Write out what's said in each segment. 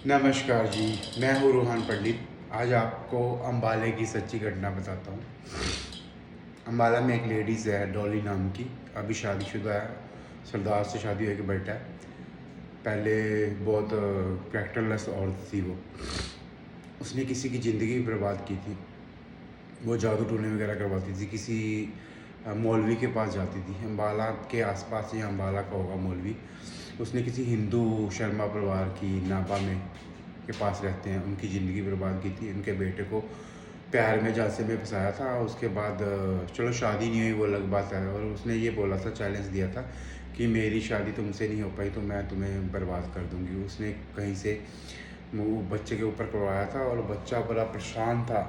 नमस्कार जी, मैं हूँ रूहान पंडित। आज आपको अम्बाले की सच्ची घटना बताता हूँ। अम्बाला में एक लेडीज़ है डॉली नाम की, अभी शादीशुदा है, सरदार से शादी होकर बैठा है। पहले बहुत कैरेक्टरलेस औरत थी वो। उसने किसी की ज़िंदगी बर्बाद की थी। वो जादू टूने वगैरह करवाती थी, किसी मौलवी के पास जाती थी। अम्बाला के आसपास या अम्बाला का होगा मौलवी। उसने किसी हिंदू शर्मा परिवार की नापा में के पास रहते हैं, उनकी ज़िंदगी बर्बाद की थी। उनके बेटे को प्यार में झांसे में फंसाया था। उसके बाद चलो शादी नहीं हुई वो अलग बात है, और उसने ये बोला था, चैलेंज दिया था कि मेरी शादी तुमसे नहीं हो पाई तो मैं तुम्हें बर्बाद कर दूंगी। उसने कहीं से वो बच्चे के ऊपर करवाया था और बच्चा बड़ा परेशान था।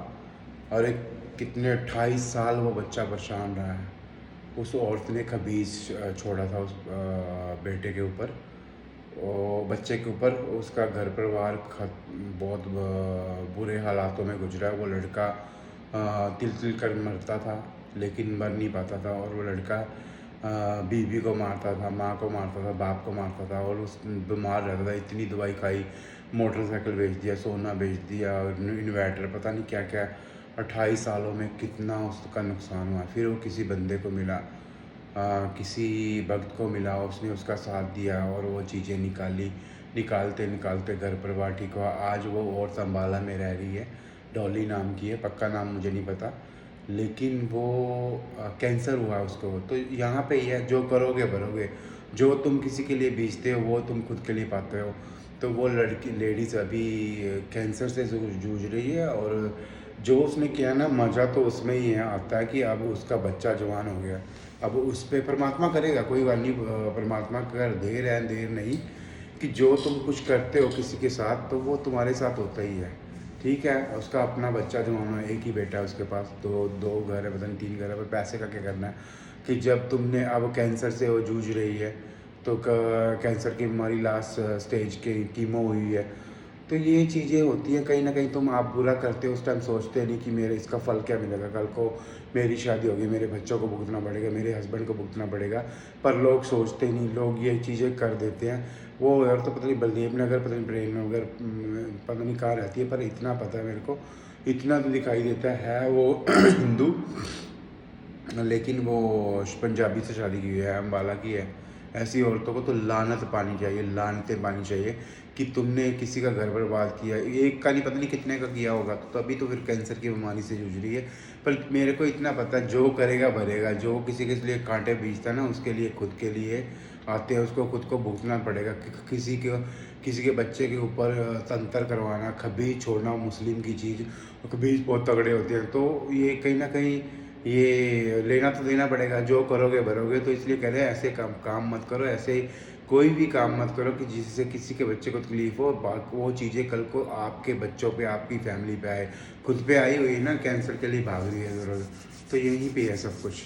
और एक कितने 28 साल वो बच्चा परेशान रहा है। उस औरत ने खबीज छोड़ा था उस बेटे के ऊपर और बच्चे के ऊपर। उसका घर परिवार बहुत बुरे हालातों में गुजरा। वो लड़का तिल तिल कर मरता था लेकिन मर नहीं पाता था। और वो लड़का बीवी को मारता था, माँ को मारता था, बाप को मारता था। और उस बीमार रहता था, इतनी दवाई खाई, मोटरसाइकिल बेच दिया, सोना बेच दिया, इन्वर्टर, पता नहीं क्या क्या। 28 सालों में कितना उसका नुकसान हुआ। फिर वो किसी बंदे को मिला, किसी भक्त को मिला, उसने उसका साथ दिया और वो चीज़ें निकालते निकालते घर परिवार ठीक हुआ। आज वो औरत अम्बाला में रह रही है, डॉली नाम की है, पक्का नाम मुझे नहीं पता। लेकिन वो कैंसर हुआ उसको। तो यहाँ पे ये है, जो करोगे भरोगे। जो तुम किसी के लिए बीजते हो वो तुम खुद के लिए पाते हो। तो वो लड़की लेडीज़ अभी कैंसर से जूझ रही है। और जो उसने किया ना, मज़ा तो उसमें ही है आता है कि अब उसका बच्चा जवान हो गया। अब उस पर परमात्मा करेगा, कोई बात नहीं, परमात्मा कर देर है देर नहीं। कि जो तुम कुछ करते हो किसी के साथ तो वो तुम्हारे साथ होता ही है। ठीक है, उसका अपना बच्चा जवान है, एक ही बेटा है उसके पास, दो दो घर है, पता नहीं 3 घर है, पर पैसे का क्या करना है। कि जब तुमने अब कैंसर से वो जूझ रही है तो कैंसर की बीमारी लास्ट स्टेज के कीमो हुई है। तो ये चीज़ें होती हैं, कहीं ना कहीं तुम आप बुरा करते हो उस टाइम सोचते नहीं कि मेरे इसका फल क्या मिलेगा। कल को मेरी शादी होगी, मेरे बच्चों को भुगतना पड़ेगा, मेरे हस्बैंड को भुगतना पड़ेगा। पर लोग सोचते नहीं, लोग ये चीज़ें कर देते हैं। वो यार तो पता नहीं बलदेव नगर, पता नहीं प्रेम नगर, पता नहीं कहाँ रहती है, पर इतना पता है मेरे को, इतना तो दिखाई देता है वो हिंदू। लेकिन वो पंजाबी से शादी की हुई है, अम्बाला की है। ऐसी औरतों को तो लानत पानी चाहिए, लानतें पानी चाहिए कि तुमने किसी का घर बर्बाद किया। एक का नहीं, पता नहीं कितने का किया होगा। तो अभी तो फिर कैंसर की बीमारी से जूझ रही है। पर मेरे को इतना पता है, जो करेगा भरेगा। जो किसी के लिए कांटे बीजता है ना, उसके लिए खुद के लिए आते हैं, उसको खुद को भुगतना पड़ेगा। किसी के बच्चे के ऊपर तंत्र करवाना, खबीज छोड़ना, मुस्लिम की चीज़, खबीज बहुत तगड़े होते हैं। तो ये कहीं ना कहीं ये लेना तो देना पड़ेगा, जो करोगे भरोगे। तो इसलिए कह रहे हैं, ऐसे काम मत करो, ऐसे कोई भी काम मत करो कि जिससे किसी के बच्चे को तकलीफ हो। वो चीज़ें कल को आपके बच्चों पे, आपकी फैमिली पे आए। खुद पे आई हुई है ना, कैंसर के लिए भाग रही है ज़रूर। तो यहीं पे है सब कुछ।